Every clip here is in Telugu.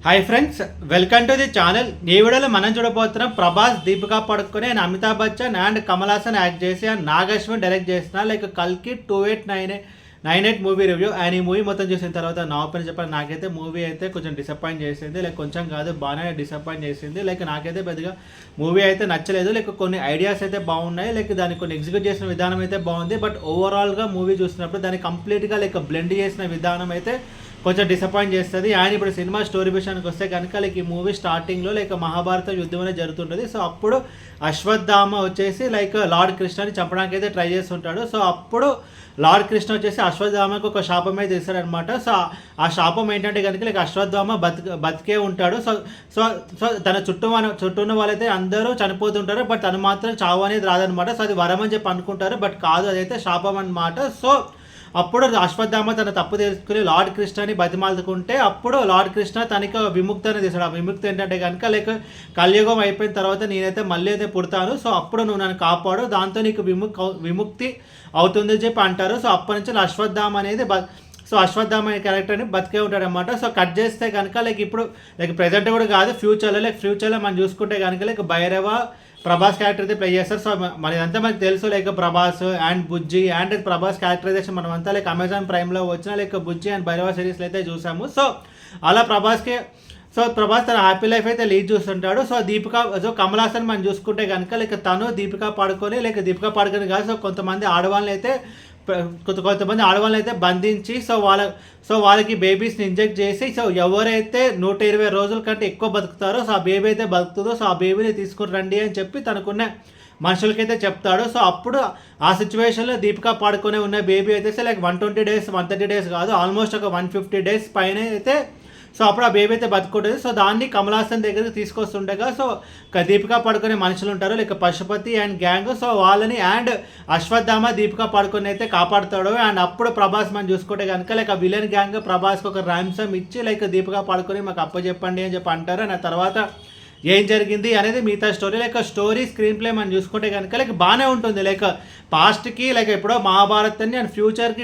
Hi friends, welcome to the channel. ఈ వీడియోలో మనం చూడబోతున్నాం ప్రభాస్, దీపికా పడుకునే and Amitabh Bachchan and Kamal Haasan act చేసి అండ్ నాగశ్వన్ డైరెక్ట్ చేసిన లైక్ కల్కి 2898 మూవీ రివ్యూ. అండ్ ఈ మూవీ మొత్తం చూసిన తర్వాత నా ఒపీనియన్ చెప్పాలి, నాకైతే మూవీ అయితే కొంచెం డిసప్పాయింట్ చేసింది. లైక్ కొంచెం కాదు, బాగానే డిసప్పాయింట్ చేసింది. లైక్ నాకైతే పెద్దగా మూవీ అయితే నచ్చలేదు. లైక్ కొన్ని ఐడియాస్ అయితే బాగున్నాయి, లైక్ దాన్ని కొన్ని ఎగ్జిక్యూట్ చేసిన విధానం అయితే బాగుంది. బట్ ఓవరాల్గా మూవీ చూసినప్పుడు దాన్ని కంప్లీట్గా లైక్ బ్లెండ్ చేసిన విధానం అయితే కొంచెం డిసప్పాయింట్ చేస్తుంది. అండ్ ఇప్పుడు సినిమా స్టోరీ విషయానికి వస్తే కనుక లైక్ ఈ మూవీ స్టార్టింగ్లో లైక్ మహాభారత యుద్ధం అనేది జరుగుతుంటుంది. సో అప్పుడు అశ్వత్థామ వచ్చేసి లైక్ లార్డ్ కృష్ణని చంపడానికి అయితే ట్రై చేస్తుంటాడు. సో అప్పుడు లార్డ్ కృష్ణ వచ్చేసి అశ్వత్థామకు ఒక శాపం అయితే ఇస్తాడనమాట. సో ఆ శాపం ఏంటంటే కనుక లైక్ అశ్వత్థామ బతికే ఉంటాడు. సో సో సో తన చుట్టూ ఉన్న వాళ్ళైతే అందరూ చనిపోతుంటారు, బట్ తను మాత్రం చావు అనేది రాదనమాట. సో అది వరం అని చెప్పి అనుకుంటారు, బట్ కాదు, అదైతే శాపం అనమాట. సో అప్పుడు అశ్వత్థామ తన తప్పు తెలుసుకుని లార్డ్ కృష్ణని బతిమాలుకుంటే అప్పుడు లార్డ్ కృష్ణ తనకి విముక్తిని తీసాడు. ఆ విముక్తి ఏంటంటే కనుక లైక్ కలియుగం అయిపోయిన తర్వాత నేనైతే మళ్ళీ అయితే పుడతాను, సో అప్పుడు నువ్వు నన్ను కాపాడు, దాంతో నీకు విముక్తి అవుతుందని చెప్పి అంటారు. సో అప్పటి నుంచి అశ్వత్థామ అనేది సో అశ్వత్థామ అనే క్యారెక్టర్ని బతికే ఉంటాడనమాట. సో కట్ చేస్తే కనుక లైక్ ఇప్పుడు లైక్ ప్రజెంట్ కూడా కాదు, ఫ్యూచర్లో మనం చూసుకుంటే కనుక లైక్ భైరవ ప్రభాస్ క్యారెక్టర్ అయితే ప్లే చేస్తారు. సో మన ఇదంతా మనకు తెలుసు, like Prabhas and Bujji and Prabhas characterization మనమంతా లైక్ అమెజాన్ ప్రైమ్లో వచ్చిన లైక్ బుజ్జి అండ్ భైరవ సిరీస్లో అయితే చూసాము. సో అలా ప్రభాస్ తన హ్యాపీ లైఫ్ అయితే లీడ్ చూస్తుంటాడు. సో కమల్ హాసన్ మనం చూసుకుంటే కనుక లైక్ తను దీపికా పడుకొని కాదు, సో కొంతమంది ఆడవాళ్ళని అయితే బంధించి సో వాళ్ళకి బేబీస్ని ఇంజెక్ట్ చేసి సో ఎవరైతే 120 రోజుల కంటే ఎక్కువ బతుకుతారో సో ఆ బేబీ అయితే బతుకుతుందో సో ఆ బేబీని తీసుకుని రండి అని చెప్పి తనకున్న మనుషులకైతే చెప్తాడు. సో అప్పుడు ఆ సిచ్యువేషన్లో దీపికా పాడుకునే ఉన్న బేబీ అయితే లైక్ 120 డేస్ 130 డేస్ కాదు, ఆల్మోస్ట్ ఒక 150 డేస్ పైన అయితే సో అప్పుడు ఆ బేబీ అయితే బతుకుంటుంది. సో దాన్ని కమల్ హాసన్ దగ్గరికి తీసుకొస్తుండగా సో దీపికా పడుకునే మనుషులు ఉంటారు like Pashupati and gang, so వాళ్ళని అండ్ అశ్వత్థామ దీపికా పడుకుని అయితే కాపాడుతాడు. అండ్ అప్పుడు ప్రభాస్ మనం చూసుకుంటే కనుక లైక్ ఆ విలన్ గ్యాంగ్ ప్రభాస్కి ఒక ర్యాన్సమ్ ఇచ్చి లైక్ దీపికా పడుకొని మాకు అప్పచెప్పండి అని చెప్పి అంటారు. అండ్ ఆ తర్వాత ఏం జరిగింది అనేది మిగతా story. Like story screen play మనం చూసుకుంటే కనుక లైక్ బాగానే ఉంటుంది. లైక్ పాస్ట్కి లైక్ ఎప్పుడో మహాభారత్ని అండ్ ఫ్యూచర్కి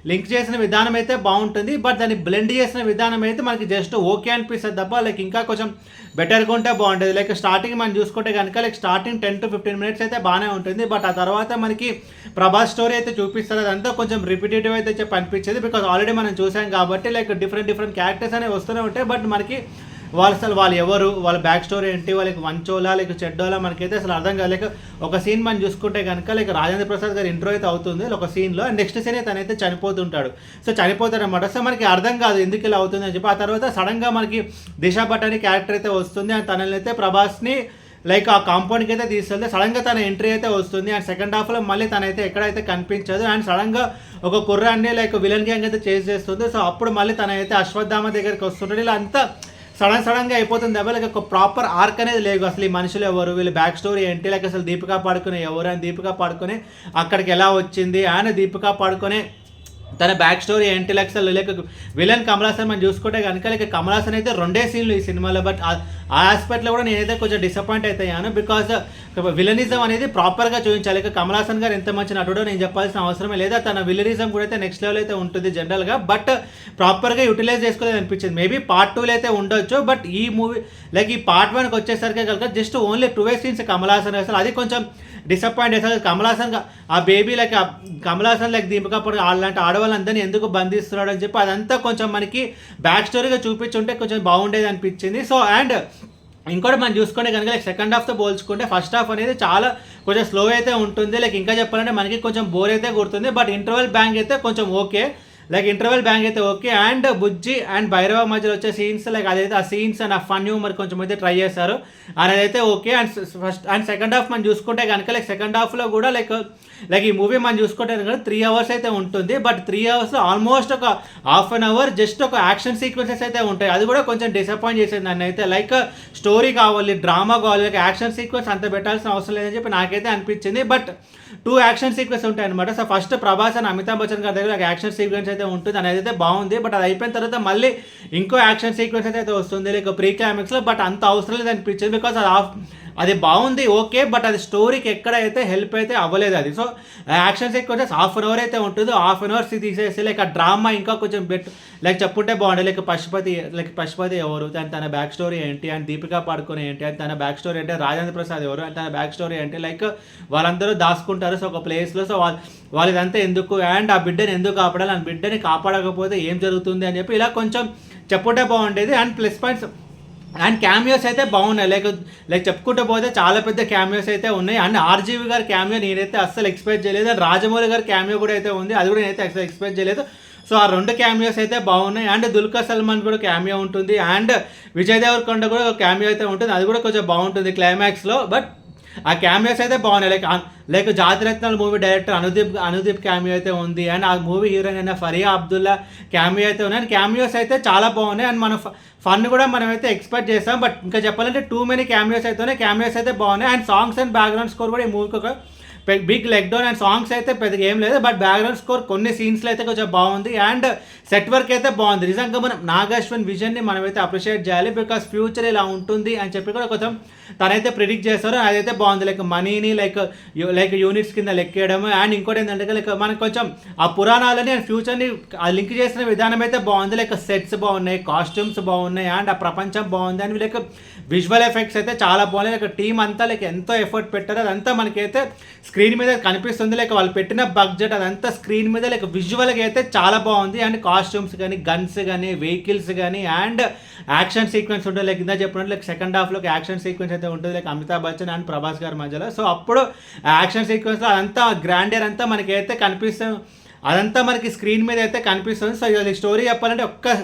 లింక్ చేసిన విధానం అయితే బాగుంటుంది, బట్ దాన్ని బ్లెండ్ చేసిన విధానం అయితే మనకి జస్ట్ ఓకే అనిపిస్తుంది తప్ప లైక్ ఇంకా కొంచెం బెటర్గా ఉంటే బాగుంటుంది. లైక్ స్టార్టింగ్ మనం చూసుకుంటే కనుక లైక్ స్టార్టింగ్ 10 to 15 minutes అయితే బాగానే ఉంటుంది, బట్ ఆ తర్వాత మనకి ప్రభాస్ స్టోరీ అయితే చూపిస్తారు, అదంతా కొంచెం రిపిటేటివ్ అయితే చెప్పి అనిపించేది. బికాజ్ ఆల్రెడీ మనం చూసాం కాబట్టి లైక్ డిఫరెంట్ క్యారెక్టర్స్ అనేవి వస్తూనే ఉంటాయి, బట్ మనకి వాళ్ళు ఎవరు, వాళ్ళ బ్యాక్ స్టోరీ ఏంటి, వాళ్ళకి మంచోలా లేక చెడ్డోలా మనకైతే అసలు అర్థం కాలేక ఒక సీన్ మనం చూసుకుంటే కనుక లైక్ రాజేంద్ర ప్రసాద్ గారి ఇంట్రో అయితే అవుతుంది ఒక సీన్లో, అండ్ నెక్స్ట్ సీన్ తనైతే చనిపోతుంటాడు. సో చనిపోతాడనమాట. సో మనకి అర్థం కాదు ఎందుకు ఇలా అవుతుంది అని చెప్పి. ఆ తర్వాత సడన్గా మనకి దిశా పటాని క్యారెక్టర్ అయితే వస్తుంది, అండ్ తనని అయితే ప్రభాస్ని లైక్ ఆ కాంపౌండ్కి అయితే తీసుకెళ్తే సడన్గా తన ఎంట్రీ అయితే వస్తుంది. అండ్ సెకండ్ హాఫ్లో మళ్ళీ తనైతే ఎక్కడైతే కనిపించదు, అండ్ సడన్గా ఒక కుర్రాన్ని లైక్ విలన్ గ్యాంగ్ అయితే చేజ్ చేస్తుంది. సో అప్పుడు మళ్ళీ తనైతే అశ్వత్థామ దగ్గరికి వస్తుంటాడు. ఇలా అంతా సడన్గా అయిపోతుంది తప్ప లైక్ ఒక ప్రాపర్ ఆర్క్ అనేది లేదు. అసలు ఈ మనుషులు ఎవరు, వీళ్ళు బ్యాక్ స్టోరీ ఏంటి, లైక్ అసలు దీపికా పడుకునే ఎవరు, అని దీపికా పడుకునే అక్కడికి ఎలా వచ్చింది, ఆయన దీపికా పడుకునే తన బ్యాక్ స్టోరీ ఏంటి, లైక్ అసలు లైక్ విలన్ కమల్ హాసన్ మనం చూసుకుంటే కనుక లైక్ కమల్ హాసన్ అయితే 2 సీన్లు ఈ సినిమాలో, బట్ ఆ ఆస్పెక్ట్లో కూడా నేనైతే కొంచెం డిసప్పాయింట్ అవుతాను. బికాజ్ విలనిజం అనేది ప్రాపర్గా చూపించాలి. ఇక కమల్ హాసన్ గారు ఎంత మంచి నటుడో నేను చెప్పాల్సిన అవసరమే లేదా, తన విలనిజం కూడా అయితే నెక్స్ట్ లెవెల్ అయితే ఉంటుంది జనరల్గా, బట్ ప్రాపర్గా యూటిలైజ్ చేసుకోలేదు అనిపించింది. మేబీ పార్ట్ 2లో అయితే ఉండొచ్చు, బట్ ఈ మూవీ లైక్ ఈ పార్ట్ 1కి వచ్చేసరికి కనుక just only 2 scenes Kamal Haasan అసలు అది కొంచెం డిసప్పాయింట్ అసలు కమల్ హాసన్ ఆ baby like Kamal Haasan like Deepika పడుకుని అలాంటి ఆడవాళ్ళందరినీ ఎందుకు బంధిస్తున్నాడు అని చెప్పి అదంతా కొంచెం మనకి బ్యాక్ స్టోరీగా చూపించుంటే కొంచెం బాగుండేది అనిపించింది. సో అండ్ ఇంకోటి మనం చూసుకుంటే కనుక లైక్ సెకండ్ హాఫ్తో పోల్చుకుంటే ఫస్ట్ హాఫ్ అనేది చాలా కొంచెం స్లో అయితే ఉంటుంది. లైక్ ఇంకా చెప్పాలంటే మనకి కొంచెం బోర్ అయితే కొడుతుంది, బట్ ఇంటర్వెల్ బ్యాంక్ అయితే కొంచెం ఓకే, లైక్ ఇంటర్వెల్ బ్యాంక్ అయితే okay. And Bujji and Bhairava మధ్యలో వచ్చే సీన్స్ లైక్ అదైతే ఆ సీన్స్ అండ్ ఆ ఫన్ హ్యూమర్ కొంచెం అయితే ట్రై చేస్తారు, అనేది అయితే ఓకే. అండ్ సెకండ్ హాఫ్ మనం చూసుకుంటే కనుక లైక్ సెకండ్ హాఫ్లో కూడా లైక్ ఈ మూవీ మనం చూసుకుంటే కనుక 3 hours అయితే ఉంటుంది, బట్ 3 hours ఆల్మోస్ట్ ఒక ½ an hour జస్ట్ ఒక యాక్షన్ సీక్వెన్సెస్ అయితే ఉంటాయి. అది కూడా కొంచెం డిసప్పాయింట్ చేసేది నన్ను అయితే. లైక్ స్టోరీ కావాలి, డ్రామా కావాలి, లైక్ యాక్షన్ సీక్వెన్స్ అంత పెట్టాల్సిన అవసరం లేదని చెప్పి నాకైతే అనిపించింది. బట్ 2 యాక్షన్ సీక్వెన్స్ ఉంటాయి అనమాట. So first Prabhas and Amitabh Bachchan గారి దగ్గర యాక్షన్ సీక్వెన్స్ అయితే ఉంటుంది, అనేది అయితే బాగుంది. బట్ అది అయిపోయిన తర్వాత మళ్ళీ ఇంకో యాక్షన్ సీక్వెన్స్ అయితే వస్తుంది లైక్ ప్రీ క్లైమాక్స్లో, బట్ అంత అవసరం లేదు అనిపించింది. బికాస్ అది అది బాగుంది ఓకే. బట్ అది స్టోరీకి ఎక్కడైతే హెల్ప్ అయితే అవ్వలేదు అది. So action sequences half an hour అయితే ఉంటుందో హాఫ్ అన్ అవర్స్ తీసేసి లైక్ ఆ డ్రామా ఇంకా కొంచెం లైక్ చెప్పుంటే బాగుండే. లైక్ పశుపతి ఎవరు, తన బ్యాక్ స్టోరీ ఏంటి, అండ్ దీపికా పాడుకొని ఏంటి, అండ్ తన బ్యాక్ స్టోరీ ఏంటి, రాజేంద్ర ప్రసాద్ ఎవరు, అండ్ తన బ్యాక్ స్టోరీ ఏంటి, లైక్ వాళ్ళందరూ దాచుకుంటారు సో ఒక ప్లేస్లో. సో వాళ్ళు ఇదంతా ఎందుకు, అండ్ ఆ బిడ్డని ఎందుకు కాపాడాలి, ఆ బిడ్డని కాపాడకపోతే ఏం జరుగుతుంది అని చెప్పి ఇలా కొంచెం చెప్పుంటే బాగుండేది. And plus points and cameos అయితే బాగున్నాయి. లైక్ చెప్పుకుంటూ పోతే చాలా పెద్ద క్యామియోస్ అయితే ఉన్నాయి. అండ్ ఆర్జీవి గారి క్యామియో నేనైతే అస్సలు ఎక్స్పెక్ట్ చేయలేదు. అండ్ రాజమౌళి గారి క్యామియో కూడా అయితే ఉంది, అది కూడా నేనైతే అసలు ఎక్స్పెక్ట్ చేయలేదు. సో ఆ 2 క్యామియోస్ అయితే బాగున్నాయి. అండ్ దుల్కర్ సల్మాన్ కూడా క్యామియో ఉంటుంది, అండ్ విజయ్ దేవరకొండ కూడా ఒక క్యామియో అయితే ఉంటుంది, అది కూడా కొంచెం బాగుంటుంది క్లైమాక్స్లో. బట్ ఆ క్యామియోస్ అయితే బాగున్నాయి. లైక్ జాతిరత్నాల మూవీ డైరెక్టర్ అనుదీప్ క్యామియో అయితే ఉంది, అండ్ ఆ మూవీ హీరోయిన్ అయిన ఫరియా అబ్దుల్లా క్యామియో అయితే ఉన్నాయి. అండ్ క్యామియోస్ అయితే చాలా బాగున్నాయి. అండ్ మన ఫన్ కూడా మనమైతే ఎక్స్పెక్ట్ చేస్తాం. బట్ ఇంకా చెప్పాలంటే టూ మెనీ క్యామియోస్ అయితే ఉన్నాయి. క్యామియోస్ అయితే బాగున్నాయి. And songs and background score కూడా ఈ మూవీకి ఒక big letdown. And songs అయితే పెద్దగా ఏం లేదు, బట్ బ్యాక్గ్రౌండ్ స్కోర్ కొన్ని సీన్స్లో అయితే కొంచెం బాగుంది. అండ్ సెట్ వర్క్ అయితే బాగుంది. నిజంగా మనం నాగాశ్వన్ విజన్ని మనమైతే అప్రిషియేట్ చేయాలి, బికాస్ ఫ్యూచర్ ఇలా ఉంటుంది అని చెప్పి కూడా కొంచెం తనైతే ప్రిడిక్ట్ చేస్తారు. అదైతే బాగుంది. లైక్ మనీని లైక్ యూనిట్స్ కింద లెక్కేయడం. అండ్ ఇంకోటి ఏంటంటే లైక్ మనకు కొంచెం ఆ పురాణాలని అండ్ ఫ్యూచర్ని లింక్ చేసిన విధానం అయితే బాగుంది. లైక్ సెట్స్ బాగున్నాయి, కాస్ట్యూమ్స్ బాగున్నాయి, అండ్ ఆ ప్రపంచం బాగుంది. అండ్ లైక్ విజువల్ ఎఫెక్ట్స్ అయితే చాలా బాగున్నాయి. లైక్ టీమ్ అంతా లైక్ ఎంతో ఎఫర్ట్ పెట్టారు, అదంతా మనకైతే స్క్రీన్ మీద కనిపిస్తుంది. లైక్ వాళ్ళు పెట్టిన బడ్జెట్ అదంతా స్క్రీన్ మీద లైక్ విజువల్గా అయితే చాలా బాగుంది. అండ్ కాస్ట్యూమ్స్ కానీ, గన్స్ కానీ, వెహికల్స్ కానీ, అండ్ యాక్షన్ సీక్వెన్స్ ఉంటుంది. లైక్ ఇందా చెప్పినట్టు లైక్ సెకండ్ హాఫ్లో యాక్షన్ సీక్వెన్స్ అయితే ఉంటుంది, లైక్ అమితాబ్ బచ్చన్ అండ్ ప్రభాస్ గారి మధ్యలో. సో అప్పుడు యాక్షన్ సీక్వెన్స్లో అదంతా గ్రాండియర్ అంతా మనకైతే కనిపిస్తుంది, అదంతా మనకి స్క్రీన్ మీద అయితే కనిపిస్తుంది. సో ఈ స్టోరీ చెప్పాలంటే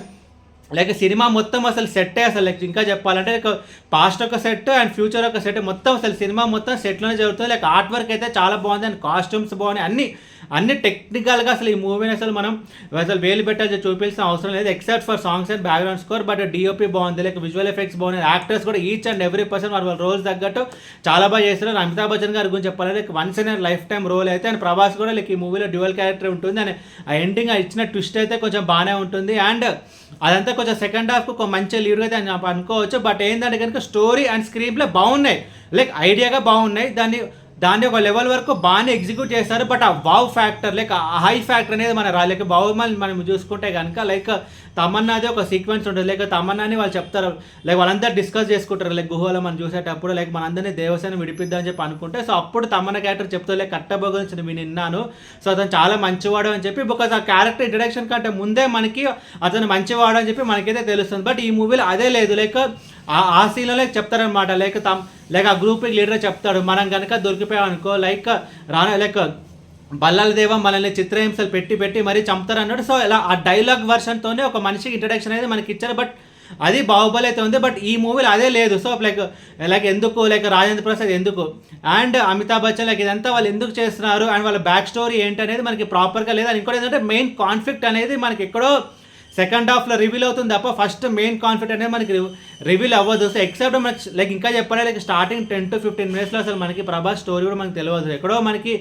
లైక్ సినిమా మొత్తం అసలు సెట్టే, అసలు లైక్ ఇంకా చెప్పాలంటే లైక్ పాస్ట్ ఒక సెట్ అండ్ ఫ్యూచర్ ఒక సెట్, మొత్తం అసలు సినిమా మొత్తం సెట్లోనే జరుగుతుంది. లైక్ ఆర్ట్ వర్క్ అయితే చాలా బాగుంది, అండ్ కాస్ట్యూమ్స్ బాగున్నాయి, అన్ని టెక్నికల్గా అసలు ఈ మూవీని అసలు వేలు పెట్టాల్సి చూపించిన అవసరం లేదు, except for songs and background score. But DOP బాగుంది, లైక్ విజువల్ ఎఫెక్ట్స్ బాగున్నాయి, యాక్టర్స్ కూడా ఈచ్ అండ్ ఎవ్రీ పర్సన్ వాళ్ళ రోల్స్ తగ్గట్టు చాలా బాగా చేస్తారు. అమితాబ్ బచ్చన్ గారి గురించి చెప్పాలి, like once in lifetime role అయితే. అండ్ ప్రభాస్ కూడా లైక్ ఈ మూవీలో డ్యూయల్ క్యారెక్టర్ ఉంటుంది, అండ్ ఆ ఎండింగ్ ఇచ్చిన ట్విస్ట్ అయితే కొంచెం బాగానే ఉంటుంది. అండ్ అదంతా కొంచెం సెకండ్ హాఫ్కు ఒక మంచి లీడ్గా అయితే అనుకోవచ్చు. బట్ ఏంటంటే కనుక స్టోరీ అండ్ స్క్రీన్ ప్లే బాగున్నాయి, లైక్ ఐడియాగా బాగున్నాయి, దాన్ని ఒక లెవెల్ వరకు బాగానే ఎగ్జిక్యూట్ చేస్తారు. బట్ ఆ వావ్ ఫ్యాక్టర్ లైక్ ఆ హై ఫ్యాక్టర్ అనేది మన లైక్ బాహుబలి మనం చూసుకుంటే కనుక లైక్ తమన్నాది ఒక సీక్వెన్స్ ఉంటుంది, లైక్ తమన్నాని వాళ్ళు చెప్తారు, లైక్ వాళ్ళందరూ డిస్కస్ చేసుకుంటారు లైక్ గుహలో మనం చూసేటప్పుడు, లైక్ మనందరినీ దేవసేన విడిపిద్దామని చెప్పి అనుకుంటే. సో అప్పుడు తమన్న క్యారెక్టర్ చెప్తారు లైక్ కట్టబో గురించి నేను విన్నాను, సో అతను చాలా మంచివాడు అని చెప్పి, బికాజ్ ఆ క్యారెక్టర్ ఇంట్రడక్షన్ కంటే ముందే మనకి అతను మంచివాడు అని చెప్పి మనకైతే తెలుస్తుంది. బట్ ఈ మూవీలో అదే లేదు, లైక్ ఆ సీన్లో లైక్ చెప్తారనమాట, లైక్ ఆ గ్రూప్కి లీడర్ చెప్తాడు, మనం కనుక దొరికిపోయాం అనుకో లైక్ లైక్ బల్లాల దేవం మనల్ని చిత్రహింసలు పెట్టి మరీ చంపుతారు అన్నాడు. సో ఇలా ఆ డైలాగ్ వర్షన్తోనే ఒక మనిషికి ఇంట్రడక్షన్ అనేది మనకి ఇచ్చారు. బట్ అది బాహుబలి అయితే ఉంది, బట్ ఈ మూవీలో అదే లేదు. సో లైక్ ఎందుకు లైక్ రాజేంద్ర ప్రసాద్ ఎందుకు అండ్ అమితాబ్ బచ్చన్ లైక్ ఇదంతా వాళ్ళు ఎందుకు చేస్తున్నారు అండ్ వాళ్ళ బ్యాక్ స్టోరీ ఏంటి అనేది మనకి ప్రాపర్గా లేదు. అని ఇంకోటి ఏంటంటే మెయిన్ కాన్ఫ్లిక్ట్ అనేది మనకి ఎక్కడో సెకండ్ హాఫ్లో రివీల్ అవుతుంది తప్ప ఫస్ట్ మెయిన్ కాన్ఫ్లిక్ట్ అనేది మనకి రివీల్ అవ్వదు. సో ఎక్సెప్ట్ మనకి లైక్ ఇంకా చెప్పాలి లైక్ స్టార్టింగ్ 10 to 15 minutes అసలు మనకి ప్రభాస్ స్టోరీ కూడా మనకి తెలియదు. ఎక్కడో మనకి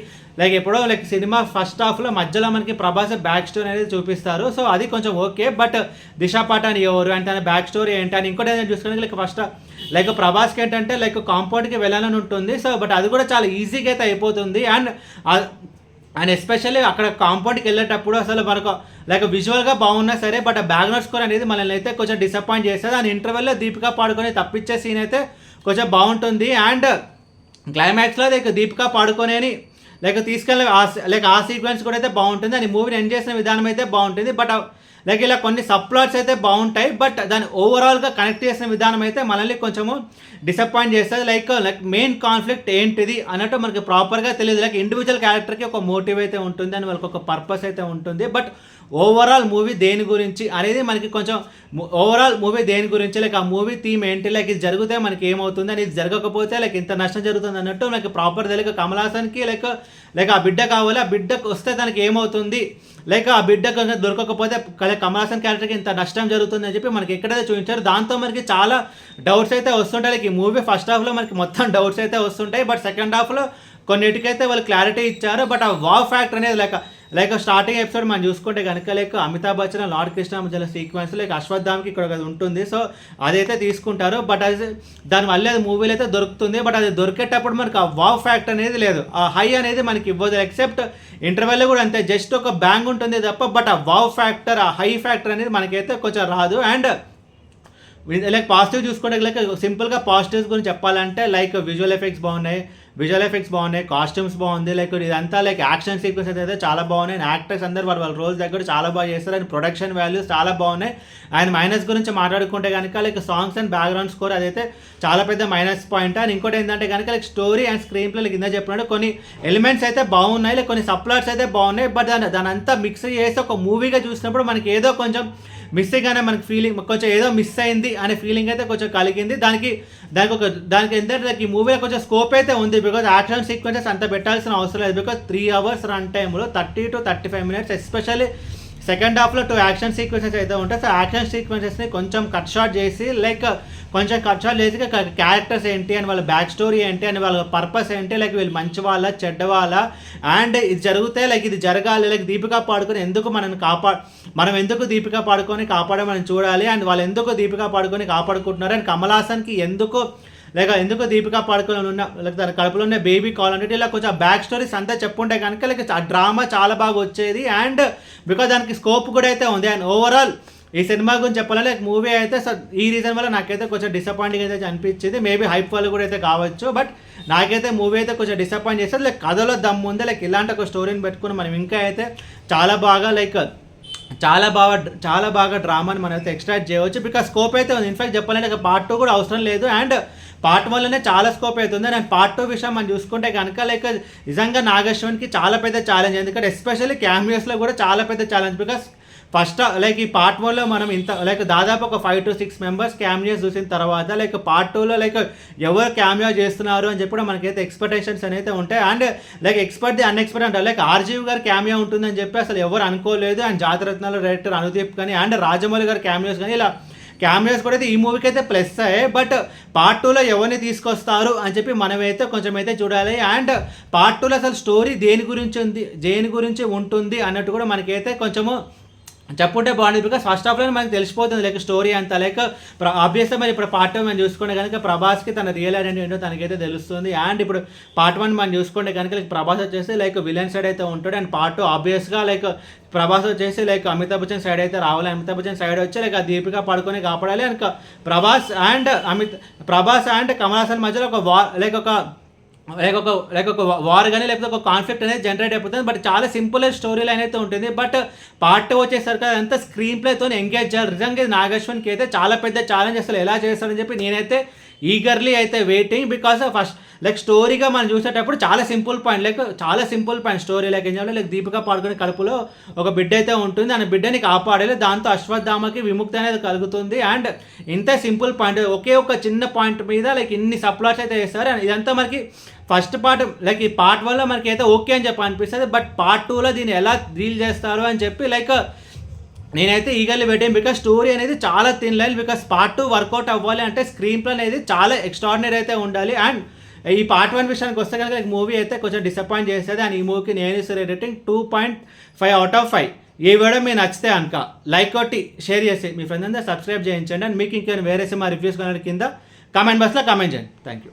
ఎప్పుడో లైక్ సినిమా ఫస్ట్ హాఫ్లో మధ్యలో మనకి ప్రభాస్ బ్యాక్ స్టోరీ అనేది చూపిస్తారు. సో అది కొంచెం ఓకే. బట్ దిశా పటాని ఎవరు అంటే తన బ్యాక్ స్టోరీ ఏంటి అని ఇంకోటి ఏదైనా చూసుకుని లైక్ ఫస్ట్ లైక్ ప్రభాస్కి ఏంటంటే లైక్ కాంపౌండ్కి వెళ్ళాలని ఉంటుంది. సో బట్ అది కూడా చాలా ఈజీగా అయితే అయిపోతుంది. అండ్ ఎస్పెషల్లీ అక్కడ కాంపౌండ్కి వెళ్ళేటప్పుడు అసలు మనకు లైక్ విజువల్గా బాగున్నా సరే, బట్ ఆ బ్యాక్గ్రౌండ్ స్కోర్ అనేది మనల్ని అయితే కొంచెం డిసప్పాయింట్ చేస్తుంది. అండ్ ఇంటర్వెల్లో దీపికా పాడుకొని తప్పించే సీన్ అయితే కొంచెం బాగుంటుంది. అండ్ క్లైమాక్స్లో లైక్ దీపికా పాడుకొని లైక్ తీసుకెళ్ళి ఆ సీక్వెన్స్ కూడా అయితే బాగుంటుంది. అని మూవీని ఎండ్ చేసిన విధానం అయితే బాగుంటుంది. బట్ లైక్ ఇలా కొన్ని సబ్ప్లాట్స్ అయితే బాగుంటాయి, బట్ దాన్ని ఓవరాల్గా కనెక్ట్ చేసిన విధానం అయితే మనల్ని కొంచెము డిసప్పాయింట్ చేస్తుంది. లైక్ మెయిన్ కాన్ఫ్లిక్ట్ ఏంటిది అన్నట్టు మనకి ప్రాపర్గా తెలియదు. లైక్ ఇండివిజువల్ క్యారెక్టర్కి ఒక మోటివ్ అయితే ఉంటుంది అని వాళ్ళకి ఒక పర్పస్ అయితే ఉంటుంది. బట్ ఓవరాల్ మూవీ దేని గురించి అనేది మనకి కొంచెం ఓవరాల్ మూవీ దేని గురించి లైక్ ఆ మూవీ థీమ్ ఏంటి, లైక్ ఇది జరిగితే మనకి ఏమవుతుంది అని, ఇది జరగకపోతే లైక్ ఇంత నష్టం జరుగుతుంది అన్నట్టు మనకి ప్రాపర్ తెలియక కమల్ హాసన్కి లైక్ ఆ బిడ్డ కావాలి, ఆ బిడ్డకు వస్తే తనకి ఏమవుతుంది, లైక్ ఆ బిడ్డకు దొరకకపోతే కమల్ హాసన్ క్యారెక్టర్కి ఇంత నష్టం జరుగుతుంది అని చెప్పి మనకి ఎక్కడైతే చూపించారు. దాంతో మనకి చాలా డౌట్స్ అయితే వస్తుంటాయి. లైక్ ఈ మూవీ ఫస్ట్ హాఫ్లో మనకి మొత్తం డౌట్స్ అయితే వస్తుంటాయి, బట్ సెకండ్ హాఫ్లో కొన్నిటికైతే వాళ్ళు క్లారిటీ ఇచ్చారు. బట్ ఆ వావ్ ఫ్యాక్టర్ అనేది లైక్ లైక్ స్టార్టింగ్ ఎపిసోడ్ మనం చూసుకుంటే కనుక లైక్ అమితాబ్ బచ్చన్ లార్డ్ కృష్ణ మధ్యలో సీక్వెన్స్ లైక్ అశ్వత్థామకి ఇక్కడ ఒకటి ఉంటుంది. సో అదైతే తీసుకుంటారు. బట్ అది దానివల్ల అది మూవీలో అయితే దొరుకుతుంది. బట్ అది దొరికేటప్పుడు మనకు ఆ వావ్ ఫ్యాక్టర్ అనేది లేదు, ఆ హై అనేది మనకి ఇవ్వదు. ఎక్సెప్ట్ ఇంటర్వెల్లో కూడా అంతే, జస్ట్ ఒక బ్యాంగ్ ఉంటుంది తప్ప. బట్ ఆ వావ్ ఫ్యాక్టర్, ఆ హై ఫ్యాక్టర్ అనేది మనకైతే కొంచెం రాదు. అండ్ లైక్ పాజిటివ్ చూసుకుంటే లైక్ సింపుల్గా పాజిటివ్స్ గురించి చెప్పాలంటే లైక్ విజువల్ ఎఫెక్ట్స్ బాగున్నాయి, కాస్ట్యూమ్స్ బాగుంది. లైక్ ఇదంతా లైక్ యాక్షన్ సీక్వెన్స్ అయితే చాలా బాగున్నాయి. యాక్టర్స్ అందరు వాళ్ళ రోల్స్ దగ్గర చాలా బాగా చేస్తారు. అండ్ ప్రొడక్షన్ వాల్యూస్ చాలా బాగున్నాయి. అండ్ మైనస్ గురించి మాట్లాడుకుంటే కనుక like songs and background score అదైతే చాలా పెద్ద మైనస్ పాయింట్. అండ్ ఇంకోటి ఏంటంటే కనుక like story and screen play కింద చెప్పినట్టు కొన్ని ఎలిమెంట్స్ అయితే బాగున్నాయి, లైక్ కొన్ని సప్లాట్స్ అయితే బాగున్నాయి. బట్ దాని అంతా మిక్స్ చేసి ఒక మూవీగా చూసినప్పుడు మనకి ఏదో కొంచెం మిస్సింగ్ అనే మనకి ఫీలింగ్, కొంచెం ఏదో మిస్ అయింది అనే ఫీలింగ్ అయితే కొంచెం కలిగింది. దానికి ఏంటంటే ఈ మూవీలో కొంచెం స్కోప్ అయితే ఉంది. బికాజ్ యాక్షన్ సీక్వెన్సెస్ అంత పెట్టాల్సిన అవసరం లేదు. బికాజ్ 3 hours రన్ టైంలో 30 to 35 minutes ఎస్పెషల్లీ సెకండ్ హాఫ్లో 2 యాక్షన్ సీక్వెన్సెస్ అయితే ఉంటాయి. సో యాక్షన్ సీక్వెన్సెస్ని కొంచెం కట్ షార్ట్ చేసి లైక్ కొంచెం కట్ షార్ట్ చేసి క్యారెక్టర్స్ ఏంటి అని వాళ్ళ బ్యాక్ స్టోరీ ఏంటి అని వాళ్ళ పర్పస్ ఏంటి, లైక్ వీళ్ళు మంచి వాళ్ళ చెడ్డ వాళ్ళ, అండ్ ఇది జరిగితే లైక్ ఇది జరగాలి, లైక్ దీపికా పాడుకొని ఎందుకు మనం ఎందుకు దీపికా పాడుకొని కాపాడమని చూడాలి. అండ్ వాళ్ళు ఎందుకు దీపికా పాడుకొని కాపాడుకుంటున్నారు. అండ్ కమల్ హాసన్కి ఎందుకు దీపికా పాడుకొని ఉన్న లైక్ దాని కడుపులో ఉన్న బేబీ కావాలంటే ఇలా కొంచెం బ్యాక్ స్టోరీస్ అంతా చెప్పుంటే కనుక లైక్ ఆ డ్రామా చాలా బాగా వచ్చేది. అండ్ బికాజ్ దానికి స్కోప్ కూడా అయితే ఉంది. అండ్ ఓవరాల్ ఈ సినిమా గురించి చెప్పాలంటే లైక్ మూవీ అయితే ఈ రీజన్ వల్ల నాకైతే కొంచెం డిసప్పాయింటింగ్ అయితే అనిపించింది. మేబీ హైప్ వల్ల కూడా అయితే కావచ్చు. బట్ నాకైతే మూవీ అయితే కొంచెం డిసప్పాయింట్ చేస్తుంది. లైక్ కథలో దమ్ము ఉంది, లైక్ ఇలాంటి ఒక స్టోరీని పెట్టుకుని మనం ఇంకా అయితే చాలా బాగా డ్రామాని మనం అయితే ఎక్స్ట్రాక్ట్ చేయవచ్చు. బికాస్ స్కోప్ అయితే ఉంది. ఇన్ఫాక్ట్ చెప్పాలంటే పార్ట్ 2 కూడా అవసరం లేదు. అండ్ పార్ట్ 1లోనే చాలా స్కోప్ అవుతుంది. అండ్ పార్ట్ 2 విషయం మనం చూసుకుంటే కనుక లైక్ నిజంగా నాగశ్వన్కి చాలా పెద్ద ఛాలెంజ్. ఎందుకంటే ఎస్పెషల్లీ క్యామియోస్లో కూడా చాలా పెద్ద ఛాలెంజ్. బికాస్ ఫస్ట్ లైక్ ఈ పార్ట్ 1లో మనం ఇంత లైక్ దాదాపు ఒక 5 to 6 members క్యామియోస్ చూసిన తర్వాత లైక్ పార్ట్ 2లో లైక్ ఎవరు క్యామియో చేస్తున్నారు అని చెప్పి మనకైతే ఎక్స్పెక్టేషన్స్ అయితే ఉంటాయి. And like expect the unexpected అంటారు. లైక్ ఆర్జీవి గారు క్యామియో ఉంటుందని చెప్పి అసలు ఎవరు అనుకోలేదు. అండ్ జాతిరత్నాల డైరెక్టర్ అనుదీప్ కానీ అండ్ రాజమౌళి గారు క్యామియోస్ కానీ ఇలా క్యామియోస్ కూడా అయితే ఈ మూవీకి అయితే ప్లస్ అయ్యాయి. బట్ పార్ట్ 2లో ఎవరిని తీసుకొస్తారు అని చెప్పి మనమైతే కొంచెం అయితే చూడాలి. అండ్ పార్ట్ 2లో అసలు స్టోరీ దేని గురించి ఉంటుంది అన్నట్టు కూడా మనకైతే కొంచెము చెప్పుంటే బాగుంది. బికాస్ ఫస్ట్ హాఫ్లో మనకి తెలిసిపోతుంది లైక్ స్టోరీ అంతా. లైక్ ఆబ్వియస్గా మరి ఇప్పుడు పార్ట్ 2 మనం చూసుకుంటే కనుక ప్రభాస్కి తన రియల్ ఐడెంటిటీ ఏంటో తనకైతే తెలుస్తుంది. అండ్ ఇప్పుడు పార్ట్ 1 మనం చూసుకుంటే కనుక లైక్ ప్రభాస్ వచ్చేసి లైక్ విలన్ సైడ్ అయితే ఉంటాడు. అండ్ పార్ట్ 2 ఆబ్వియస్గా లైక్ ప్రభాస్ వచ్చేసి లైక్ అమితాబ్ బచ్చన్ సైడ్ అయితే రావాలి. అమితాబ్ బచ్చన్ సైడ్ వచ్చి లైక్ ఆ దీపికా పడుకొని కాపాడాలి. అండ్ ప్రభాస్ అండ్ కమల్ హాసన్ మధ్యలో ఒక వార్ కానీ లేకపోతే ఒక కాన్ఫ్లిక్ట్ అనేది జనరేట్ అయిపోతుంది. బట్ చాలా సింపుల్ స్టోరీ లైన్ అయితే ఉంటుంది. బట్ పార్ట్ 2 వచ్చేసరికి అదంతా స్క్రీన్ ప్లేతో ఎంగేజ్ చేయాలి. నిజంగా నాగశ్వన్కి అయితే చాలా పెద్ద ఛాలెంజ్ అసలు ఎలా చేస్తారని చెప్పి నేనైతే ఈగర్లీ అయితే వెయిటింగ్. బికాస్ ఫస్ట్ లైక్ స్టోరీగా మనం చూసేటప్పుడు చాలా సింపుల్ పాయింట్ స్టోరీ లైక్ ఏం చేయాలి, లైక్ దీపికా పాడుకునే కడుపులో ఒక బిడ్డ అయితే ఉంటుంది. ఆ బిడ్డని కాపాడాలి, దాంతో అశ్వత్థామకి విముక్తి అనేది కలుగుతుంది. అండ్ ఇంత సింపుల్ పాయింట్ ఒకే ఒక చిన్న పాయింట్ మీద లైక్ ఇన్ని సప్లాట్స్ అయితే చేస్తారు. అండ్ ఇదంతా మనకి ఫస్ట్ పార్ట్ లైక్ ఈ పార్ట్ 1లో మనకి అయితే ఓకే అని చెప్పి అనిపిస్తుంది. బట్ పార్ట్ 2లో దీన్ని ఎలా డీల్ చేస్తారు అని చెప్పి లైక్ నేనైతే ఈగర్లీ వెయిటింగ్. బికాస్ స్టోరీ అనేది చాలా thin line. Because part 2 work out అవ్వాలి అంటే స్క్రీన్ ప్లే అనేది చాలా ఎక్స్ట్రాడినరీ అయితే ఉండాలి. అండ్ ఈ పార్ట్ 1 విషయానికి వస్తే కనుక మూవీ అయితే కొంచెం డిసప్పాయింట్ చేస్తుంది. అండ్ ఈ మూవీకి నేను ఇచ్చే రేటింగ్ 2.5 out of 5. ఈ వీడియో మీకు నచ్చితే కనుక లైక్ కొట్టి షేర్ చేసి మీ ఫ్రెండ్స్ అందరూ సబ్స్క్రైబ్ చేయించండి. అండ్ మీకు ఇంకేమైనా వేరే సినిమా రివ్యూస్ కొనడానికి కింద కామెంట్ బాక్స్లో కామెంట్ చేయండి. Thank you.